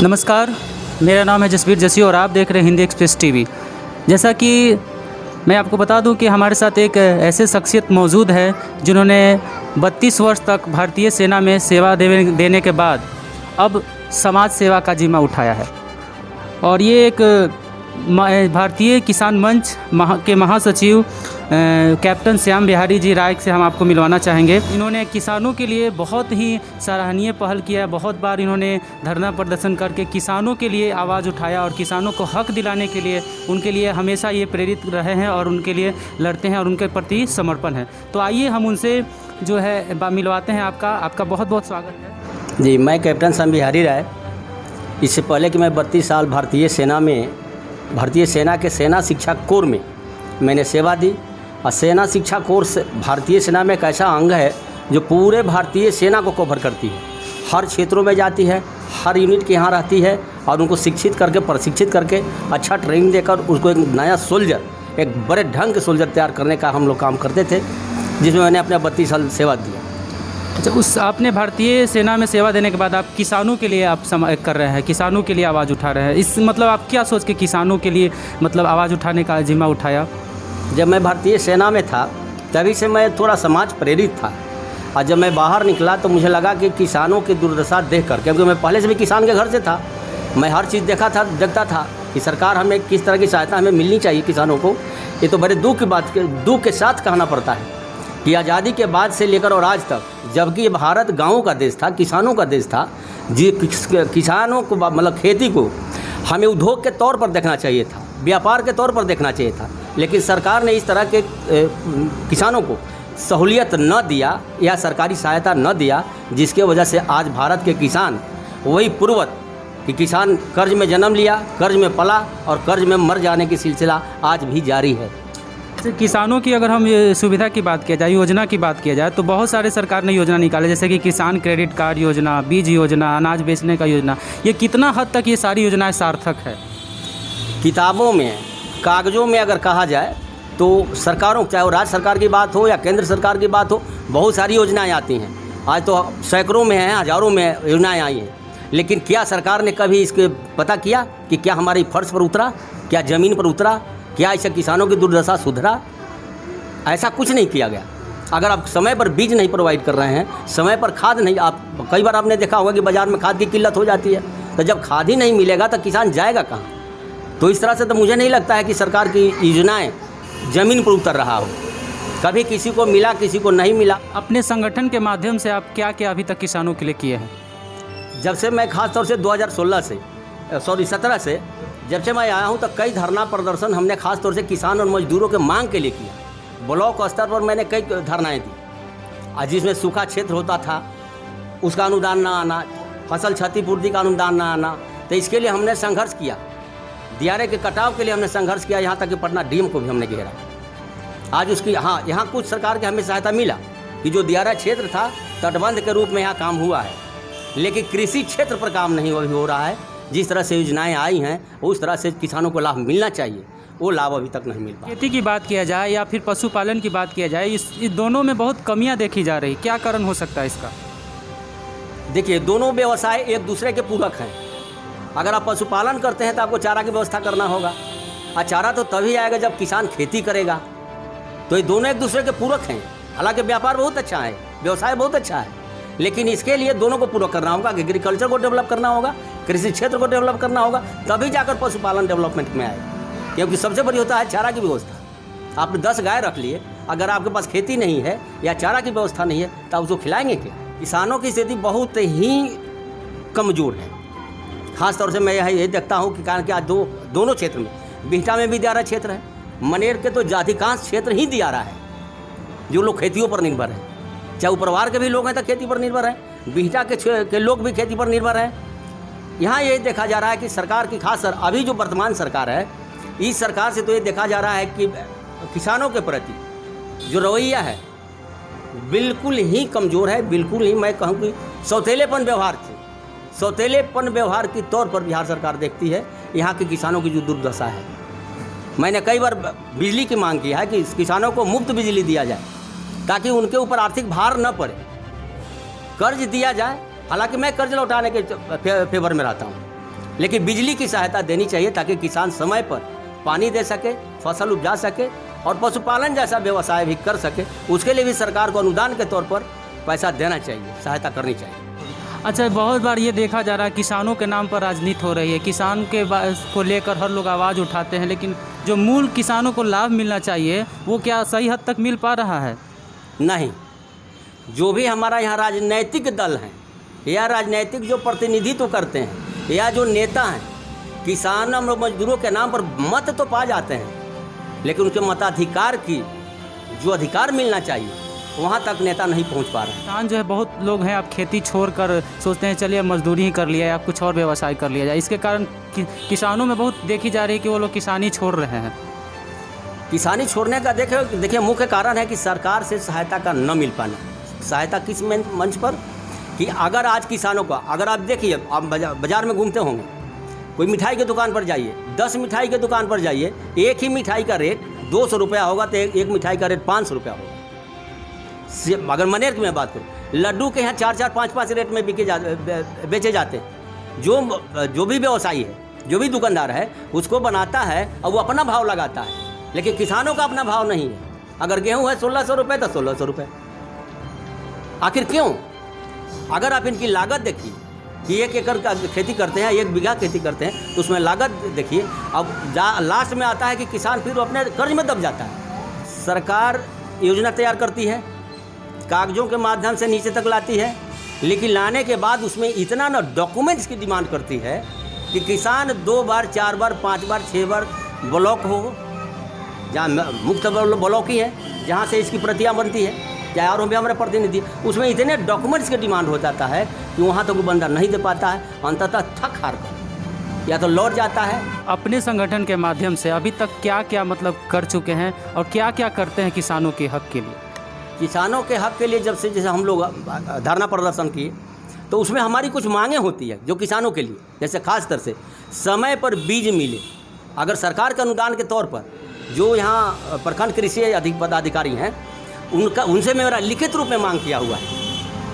नमस्कार, मेरा नाम है जसवीर जसी और आप देख रहे हैं हिंदी एक्सप्रेस टीवी। जैसा कि मैं आपको बता दूं कि हमारे साथ एक ऐसे शख्सियत मौजूद है जिन्होंने 32 वर्ष तक भारतीय सेना में सेवा देने के बाद अब समाज सेवा का जिम्मा उठाया है। और ये एक भारतीय किसान मंच के महासचिव कैप्टन श्याम बिहारी जी राय से हम आपको मिलवाना चाहेंगे। इन्होंने किसानों के लिए बहुत ही सराहनीय पहल किया। बहुत बार इन्होंने धरना प्रदर्शन करके किसानों के लिए आवाज़ उठाया और किसानों को हक दिलाने के लिए उनके लिए हमेशा ये प्रेरित रहे हैं और उनके लिए लड़ते हैं और उनके प्रति समर्पण है। तो आइए हम उनसे जो है मिलवाते हैं। आपका बहुत बहुत स्वागत है जी। मैं कैप्टन श्याम बिहारी राय। इससे पहले कि मैं 32 साल भारतीय सेना के सेना शिक्षा कोर में मैंने सेवा दी। और सेना शिक्षा कोर्स भारतीय सेना में एक ऐसा अंग है जो पूरे भारतीय सेना को कवर करती है, हर क्षेत्रों में जाती है, हर यूनिट के यहाँ रहती है और उनको शिक्षित करके प्रशिक्षित करके अच्छा ट्रेनिंग देकर उसको एक नया सोल्जर, एक बड़े ढंग के सोल्जर तैयार करने का हम लोग काम करते थे, जिसमें मैंने अपने 32 साल सेवा दिया। अच्छा, आपने भारतीय सेना में सेवा देने के बाद आप किसानों के लिए आप कर रहे हैं, किसानों के लिए आवाज़ उठा रहे हैं। इस मतलब आप क्या सोच के किसानों के लिए मतलब आवाज़ उठाने का जिम्मा उठाया? जब मैं भारतीय सेना में था तभी से मैं थोड़ा समाज प्रेरित था। और जब मैं बाहर निकला तो मुझे लगा कि किसानों की दुर्दशा देख कर, क्योंकि मैं पहले से भी किसान के घर से था, मैं हर चीज़ देखता था कि सरकार हमें किस तरह की सहायता हमें मिलनी चाहिए किसानों को। ये तो बड़े दुख के साथ कहना पड़ता है कि आज़ादी के बाद से लेकर और आज तक, जबकि ये भारत गाँवों का देश था, किसानों का देश था, किसानों को मतलब खेती को हमें उद्योग के तौर पर देखना चाहिए था, व्यापार के तौर पर देखना चाहिए था। लेकिन सरकार ने इस तरह के किसानों को सहूलियत न दिया या सरकारी सहायता न दिया, जिसके वजह से आज भारत के किसान वही पूर्ववत कि किसान कर्ज में जन्म लिया, कर्ज में पला और कर्ज में मर जाने की सिलसिला आज भी जारी है। किसानों की अगर हम ये सुविधा की बात किया जाए, योजना की बात किया जाए, तो बहुत सारे सरकार ने योजना निकाले, जैसे कि किसान क्रेडिट कार्ड योजना, बीज योजना, अनाज बेचने का योजना। ये कितना हद तक ये सारी योजनाएं सार्थक है? किताबों में, कागज़ों में अगर कहा जाए तो सरकारों, चाहे वो राज्य सरकार की बात हो या केंद्र सरकार की बात हो, बहुत सारी योजनाएं आती हैं। आज तो सैकड़ों में हैं, हज़ारों में योजनाएं आई हैं। लेकिन क्या सरकार ने कभी इसके पता किया कि क्या हमारी फर्श पर उतरा, क्या ज़मीन पर उतरा, क्या ऐसे किसानों की दुर्दशा सुधरा? ऐसा कुछ नहीं किया गया। अगर आप समय पर बीज नहीं प्रोवाइड कर रहे हैं, समय पर खाद नहीं, आप कई बार आपने देखा होगा कि बाज़ार में खाद की किल्लत हो जाती है, तो जब खाद ही नहीं मिलेगा तो किसान जाएगा कहाँ? तो इस तरह से तो मुझे नहीं लगता है कि सरकार की योजनाएं ज़मीन पर उतर रहा हो। कभी किसी को मिला, किसी को नहीं मिला। अपने संगठन के माध्यम से आप क्या क्या अभी तक किसानों के लिए किए हैं? जब से मैं खास तौर से 2017 से जब से मैं आया हूं, तो कई धरना प्रदर्शन हमने खास तौर से किसान और मजदूरों के मांग के लिए किया। ब्लॉक स्तर पर मैंने कई धरनाएं दी, जिसमें सूखा क्षेत्र होता था उसका अनुदान ना आना, फसल क्षतिपूर्ति का अनुदान ना आना, तो इसके लिए हमने संघर्ष किया। दियारे के कटाव के लिए हमने संघर्ष किया, यहाँ तक कि पटना डीएम को भी हमने घेरा। आज उसकी यहाँ कुछ सरकार की हमें सहायता मिला कि जो दियारा क्षेत्र था तटबंध के रूप में यहाँ काम हुआ है, लेकिन कृषि क्षेत्र पर काम नहीं हो रहा है। जिस तरह से योजनाएं आई हैं उस तरह से किसानों को लाभ मिलना चाहिए, वो लाभ अभी तक नहीं मिल पाया। खेती की बात किया जाए या फिर पशुपालन की बात किया जाए, इस दोनों में बहुत कमियां देखी जा रही। क्या कारण हो सकता है इसका? देखिए, दोनों व्यवसाय एक दूसरे के पूरक हैं। अगर आप पशुपालन करते हैं तो आपको चारा की व्यवस्था करना होगा, और चारा तो तभी आएगा जब किसान खेती करेगा। तो ये दोनों एक दूसरे के पूरक हैं। हालांकि व्यापार बहुत अच्छा है, व्यवसाय बहुत अच्छा है, लेकिन इसके लिए दोनों को पूरा करना होगा। एग्रीकल्चर को डेवलप करना होगा, कृषि क्षेत्र को डेवलप करना होगा, तभी जाकर पशुपालन डेवलपमेंट में आएगा। क्योंकि सबसे बड़ी होता है चारा की व्यवस्था। आपने 10 गाय रख लिए, अगर आपके पास खेती नहीं है या चारा की व्यवस्था नहीं है तो आप उसको खिलाएंगे क्या? किसानों की स्थिति बहुत ही कमज़ोर है। खास तौर से मैं ये देखता हूँ कि कारण कि आज दोनों क्षेत्र में, बिहटा में भी दियारा क्षेत्र है, मनेर के तो अधिकांश क्षेत्र ही दियारा है, जो लोग खेतियों पर निर्भर है। चाहे उपरवार के भी लोग हैं तो खेती पर निर्भर है, बिहटा के लोग भी खेती पर निर्भर है। यहाँ ये देखा जा रहा है कि सरकार की खास अभी जो वर्तमान सरकार है, इस सरकार से तो ये देखा जा रहा है कि किसानों के प्रति जो रवैया है बिल्कुल ही कमज़ोर है। बिल्कुल ही मैं कहूँ कि सौतेलेपन व्यवहार के तौर पर बिहार सरकार देखती है यहाँ के किसानों की जो दुर्दशा है। मैंने कई बार बिजली की मांग की है कि किसानों को मुफ्त बिजली दिया जाए ताकि उनके ऊपर आर्थिक भार न पड़े, कर्ज दिया जाए। हालांकि मैं कर्ज लौटाने के फेवर में रहता हूँ, लेकिन बिजली की सहायता देनी चाहिए ताकि किसान समय पर पानी दे सके, फसल उपजा सके और पशुपालन जैसा व्यवसाय भी कर सके। उसके लिए भी सरकार को अनुदान के तौर पर पैसा देना चाहिए, सहायता करनी चाहिए। अच्छा, बहुत बार ये देखा जा रहा है किसानों के नाम पर राजनीति हो रही है, किसान के को लेकर हर लोग आवाज़ उठाते हैं, लेकिन जो मूल किसानों को लाभ मिलना चाहिए वो क्या सही हद तक मिल पा रहा है? नहीं, जो भी हमारा यहाँ राजनैतिक दल हैं या राजनैतिक जो प्रतिनिधित्व करते हैं या जो नेता हैं, किसान और मजदूरों के नाम पर मत तो पा जाते हैं, लेकिन उनके मताधिकार की जो अधिकार मिलना चाहिए वहाँ तक नेता नहीं पहुँच पा रहे हैं। किसान जो है, बहुत लोग हैं आप खेती छोड़कर सोचते हैं चलिए मजदूरी ही कर लिया या कुछ और व्यवसाय कर लिया जाए। इसके कारण किसानों में बहुत देखी जा रही है कि वो लोग किसानी छोड़ रहे हैं। किसानी छोड़ने का देखिए मुख्य कारण है कि सरकार से सहायता का न मिल पाना। सहायता किस मंच पर कि अगर आज किसानों का, अगर आप देखिए, आप बाज़ार में घूमते होंगे, कोई मिठाई की दुकान पर जाइए, 10 मिठाई की दुकान पर जाइए, एक ही मिठाई का रेट 200 रुपया होगा तो एक मिठाई का रेट 500 रुपया होगा। अगर मनेर की मैं बात करूँ, लड्डू के यहाँ 4-4, 5-5 रेट में बेचे जाते हैं। जो भी व्यवसायी है, जो भी दुकानदार है, उसको बनाता है और वो अपना भाव लगाता है, लेकिन किसानों का अपना भाव नहीं है। अगर गेहूँ है 1600 रुपये तो 1600 रुपये। आखिर क्यों? अगर आप इनकी लागत देखिए कि 1 एकड़ का खेती करते हैं, 1 बीघा खेती करते हैं, तो उसमें लागत देखिए। अब लास्ट में आता है कि किसान फिर अपने कर्ज में दब जाता है। सरकार योजना तैयार करती है, कागजों के माध्यम से नीचे तक लाती है, लेकिन लाने के बाद उसमें इतना ना डॉक्यूमेंट्स की डिमांड करती है कि किसान 2 बार 4 बार 5 बार 6 बार ब्लॉक हो, जहाँ मुक्त ब्लॉक ही है जहाँ से इसकी प्रतियाँ बनती है, चाहे और भी हमारे प्रतिनिधि, उसमें इतने डॉक्यूमेंट्स की डिमांड हो जाता है कि वहाँ तक वो बंदा नहीं दे पाता है। अंततः थक हार कर या तो लौट जाता है। अपने संगठन के माध्यम से अभी तक क्या क्या मतलब कर चुके हैं और क्या क्या करते हैं किसानों के हक के लिए? किसानों के हक के लिए जब से जैसे हम लोग धरना प्रदर्शन किए, तो उसमें हमारी कुछ मांगें होती है जो किसानों के लिए, जैसे खास तौर से समय पर बीज मिले। अगर सरकार के अनुदान के तौर पर जो यहाँ प्रखंड कृषि पदाधिकारी हैं, उनसे मेरा लिखित रूप में मांग किया हुआ है,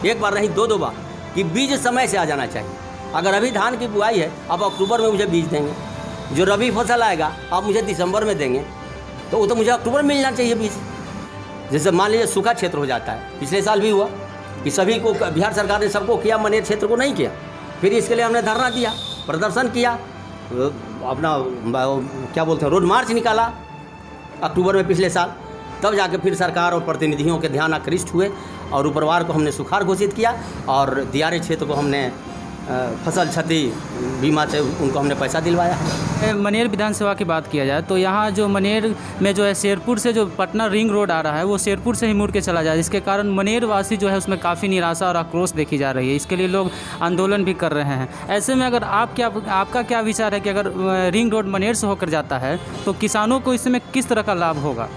1 बार नहीं 2-2 बार, कि बीज समय से आ जाना चाहिए। अगर अभी धान की बुआई है, आप अक्टूबर में मुझे बीज देंगे, जो रबी फसल आएगा आप मुझे दिसंबर में देंगे, तो वो तो मुझे अक्टूबर में मिलना चाहिए बीज। जैसे मान लीजिए सूखा क्षेत्र हो जाता है, पिछले साल भी हुआ कि सभी को बिहार सरकार ने सबको किया, मनेर क्षेत्र को नहीं किया। फिर इसके लिए हमने धरना दिया, प्रदर्शन किया, अपना क्या बोलते हैं रोड मार्च निकाला अक्टूबर में पिछले साल। तब जाके फिर सरकार और प्रतिनिधियों के ध्यान आकृष्ट हुए और ऊपरवार को हमने सुखाड़ घोषित किया और दियारे क्षेत्र को हमने फसल क्षति बीमा से उनको हमने पैसा दिलवाया है। मनेर विधानसभा की बात किया जाए तो यहाँ जो मनेर में जो है शेरपुर से जो पटना रिंग रोड आ रहा है वो शेरपुर से ही मुड़ के चला जाए, जिसके कारण मनेर वासी जो है उसमें काफ़ी निराशा और आक्रोश देखी जा रही है। इसके लिए लोग आंदोलन भी कर रहे हैं। ऐसे में अगर आपका क्या विचार है कि अगर रिंग रोड मनेर से होकर जाता है तो किसानों को इसमें किस तरह का लाभ होगा?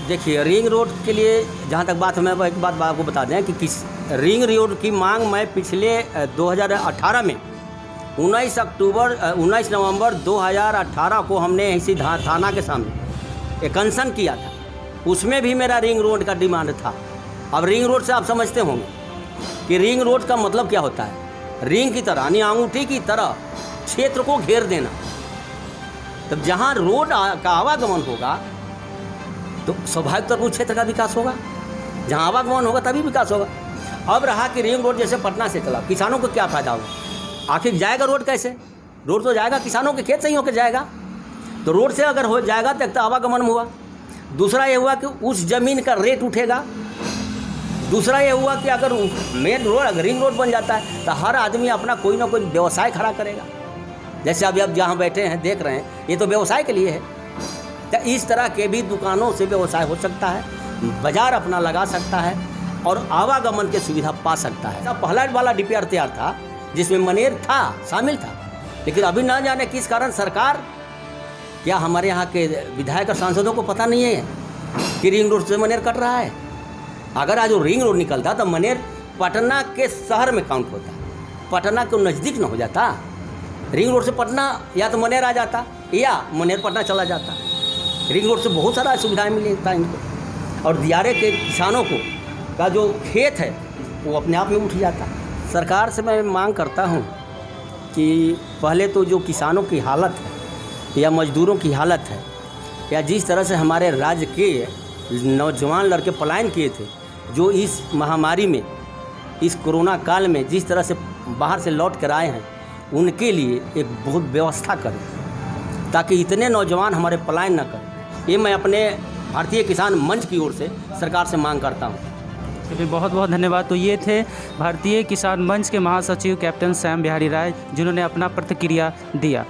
देखिए, रिंग रोड के लिए जहाँ तक बात है, मैं एक बात आपको बता दें कि रिंग रोड की मांग मैं पिछले 2018 में 19 नवंबर 2018 को हमने इसी थाना के सामने एक अनशन किया था। उसमें भी मेरा रिंग रोड का डिमांड था। अब रिंग रोड से आप समझते होंगे कि रिंग रोड का मतलब क्या होता है। रिंग की तरह यानी अंगूठी की तरह क्षेत्र को घेर देना। तब जहाँ रोड का आवागमन होगा तो स्वाभाविक तौर पर उस क्षेत्र का विकास होगा। जहाँ आवागमन होगा तभी विकास होगा। अब रहा कि रिंग रोड जैसे पटना से चला, किसानों को क्या फ़ायदा होगा? आखिर जाएगा रोड कैसे? रोड तो जाएगा किसानों के खेत से ही होकर जाएगा। तो रोड से अगर हो जाएगा तो एक तो आवागमन हुआ, दूसरा ये हुआ कि उस ज़मीन का रेट उठेगा, दूसरा ये हुआ कि अगर मेन रोड अगर रिंग रोड बन जाता है तो हर आदमी अपना कोई ना कोई व्यवसाय खड़ा करेगा। जैसे अभी आप जहाँ बैठे हैं देख रहे हैं, ये तो व्यवसाय के लिए है। तो इस तरह के भी दुकानों से व्यवसाय हो सकता है, बाजार अपना लगा सकता है और आवागमन की सुविधा पा सकता है। पहला वाला DPR तैयार था जिसमें मनेर था, शामिल था, लेकिन अभी ना जाने किस कारण सरकार क्या हमारे यहाँ के विधायक और सांसदों को पता नहीं है कि रिंग रोड से मनेर कट रहा है। अगर आज वो रिंग रोड निकलता तो मनेर पटना के शहर में काउंट होता, पटना को नज़दीक न हो जाता। रिंग रोड से पटना या तो मनेर आ जाता या मनेर पटना चला जाता। रिंग रोड से बहुत सारा सुविधाएं मिलता इनको और दियारे के किसानों को का जो खेत है वो अपने आप में उठ जाता। सरकार से मैं मांग करता हूँ कि पहले तो जो किसानों की हालत है या मजदूरों की हालत है या जिस तरह से हमारे राज्य के नौजवान लड़के पलायन किए थे, जो इस महामारी में, इस कोरोना काल में जिस तरह से बाहर से लौट कर आए हैं, उनके लिए एक बहुत व्यवस्था करें ताकि इतने नौजवान हमारे पलायन न करें। ये मैं अपने भारतीय किसान मंच की ओर से सरकार से मांग करता हूँ। चलिए, बहुत बहुत धन्यवाद। तो ये थे भारतीय किसान मंच के महासचिव कैप्टन श्याम बिहारी राय, जिन्होंने अपना प्रतिक्रिया दिया।